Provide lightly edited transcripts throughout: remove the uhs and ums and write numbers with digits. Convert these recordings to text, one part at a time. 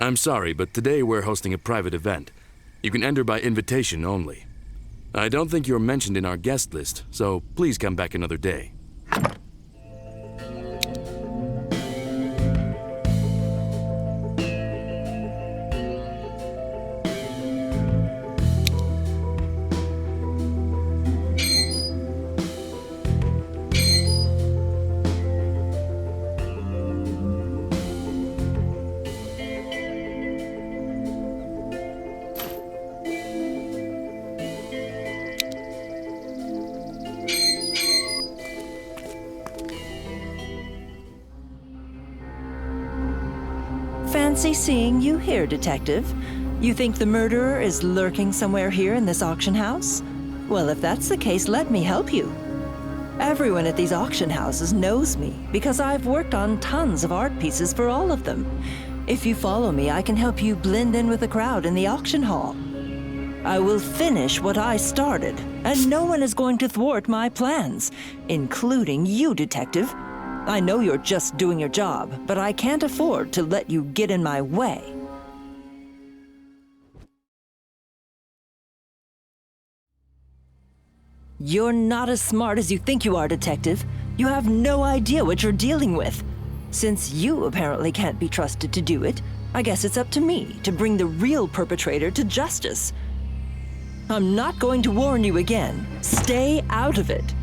I'm sorry, but today we're hosting a private event. You can enter by invitation only. I don't think you're mentioned in our guest list, so please come back another day. Fancy seeing you here, Detective. You think the murderer is lurking somewhere here in this auction house? Well, if that's the case, let me help you. Everyone at these auction houses knows me because I've worked on tons of art pieces for all of them. If you follow me, I can help you blend in with the crowd in the auction hall. I will finish what I started, and no one is going to thwart my plans, including you, Detective. I know you're just doing your job, but I can't afford to let you get in my way. You're not as smart as you think you are, Detective. You have no idea what you're dealing with. Since you apparently can't be trusted to do it, I guess it's up to me to bring the real perpetrator to justice. I'm not going to warn you again. Stay out of it.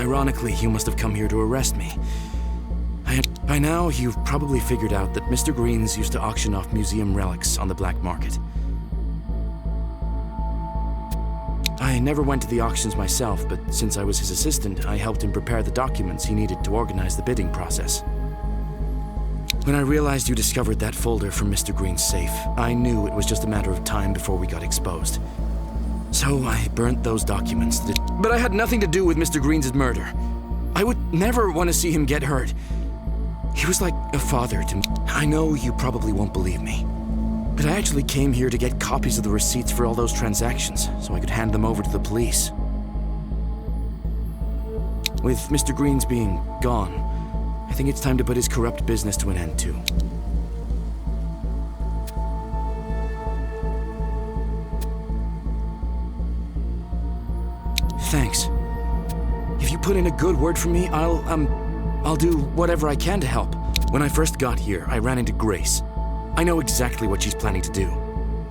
Ironically, you must have come here to arrest me. By now, you've probably figured out that Mr. Greens used to auction off museum relics on the black market. I never went to the auctions myself, but since I was his assistant, I helped him prepare the documents he needed to organize the bidding process. When I realized you discovered that folder from Mr. Green's safe, I knew it was just a matter of time before we got exposed. So I burnt those documents. But I had nothing to do with Mr. Green's murder. I would never want to see him get hurt. He was like a father to me. I know you probably won't believe me, but I actually came here to get copies of the receipts for all those transactions so I could hand them over to the police. With Mr. Greens being gone, I think it's time to put his corrupt business to an end too. Thanks. If you put in a good word for me, I'll do whatever I can to help. When I first got here, I ran into Grace. I know exactly what she's planning to do.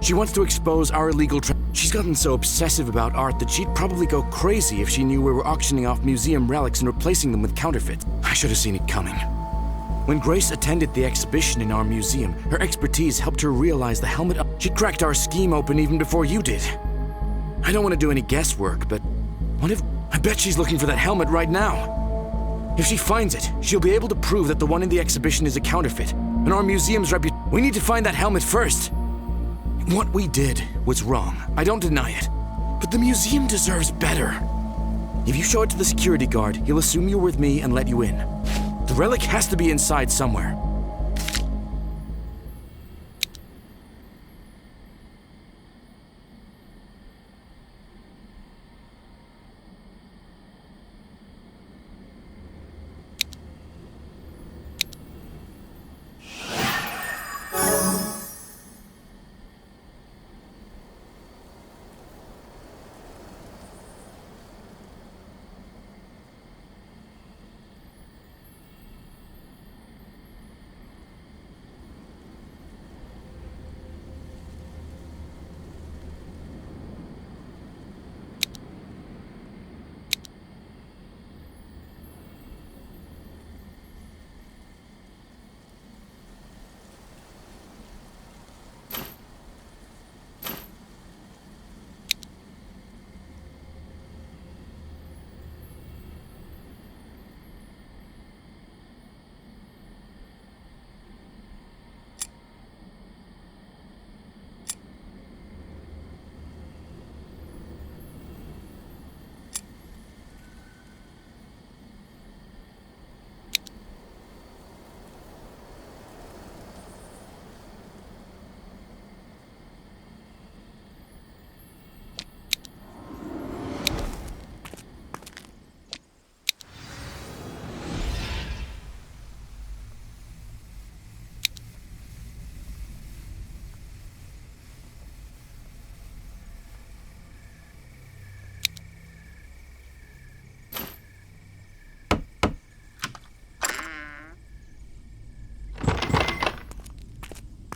She wants to expose our illegal She's gotten so obsessive about art that she'd probably go crazy if she knew we were auctioning off museum relics and replacing them with counterfeits. I should have seen it coming. When Grace attended the exhibition in our museum, her expertise helped her realize the helmet. She cracked our scheme open even before you did. I don't want to do any guesswork, but I bet she's looking for that helmet right now. If she finds it, she'll be able to prove that the one in the exhibition is a counterfeit, and our museum's reputation. We need to find that helmet first. What we did was wrong. I don't deny it. But the museum deserves better. If you show it to the security guard, he'll assume you're with me and let you in. The relic has to be inside somewhere.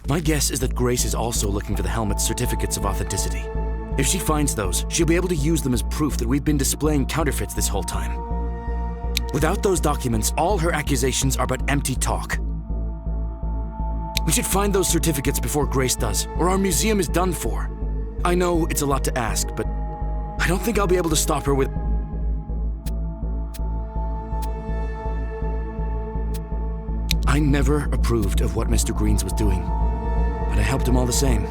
My guess is that Grace is also looking for the helmet's certificates of authenticity. If she finds those, she'll be able to use them as proof that we've been displaying counterfeits this whole time. Without those documents, all her accusations are but empty talk. We should find those certificates before Grace does, or our museum is done for. I know it's a lot to ask, but I don't think I'll be able to stop her with... I never approved of what Mr. Greens was doing, but I helped him all the same.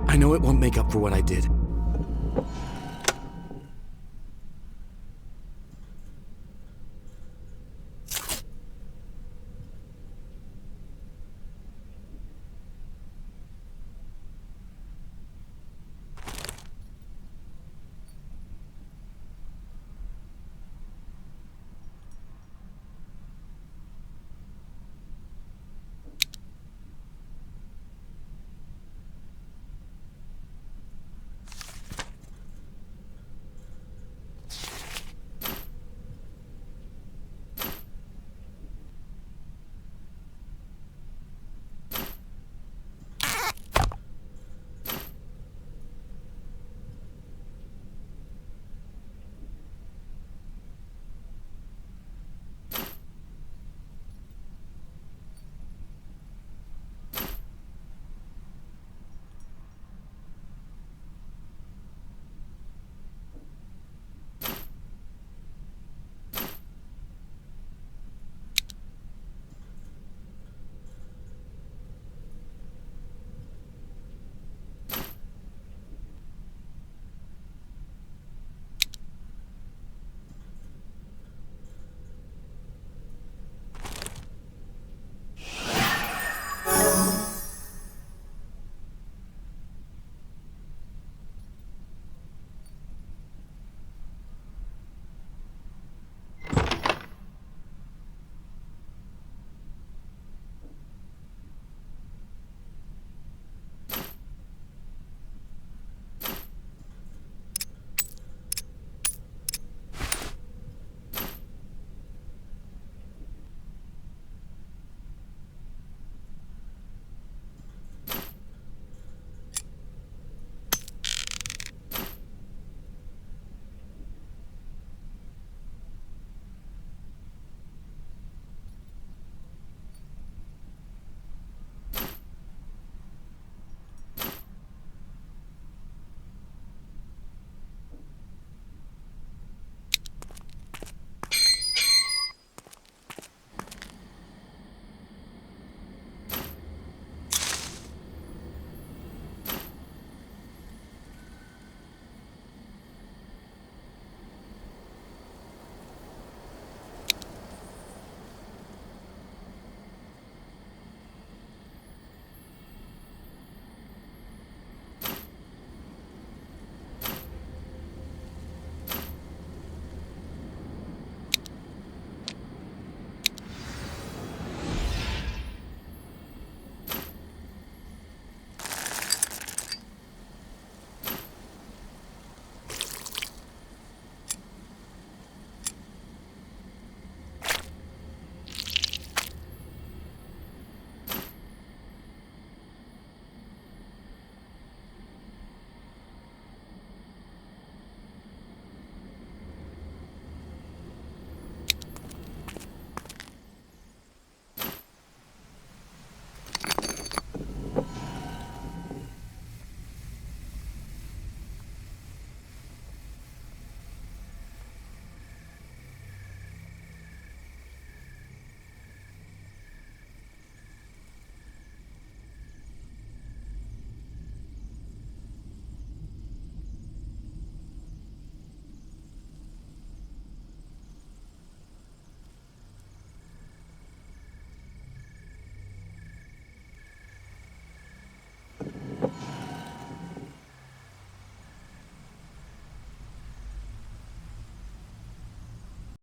I know it won't make up for what I did.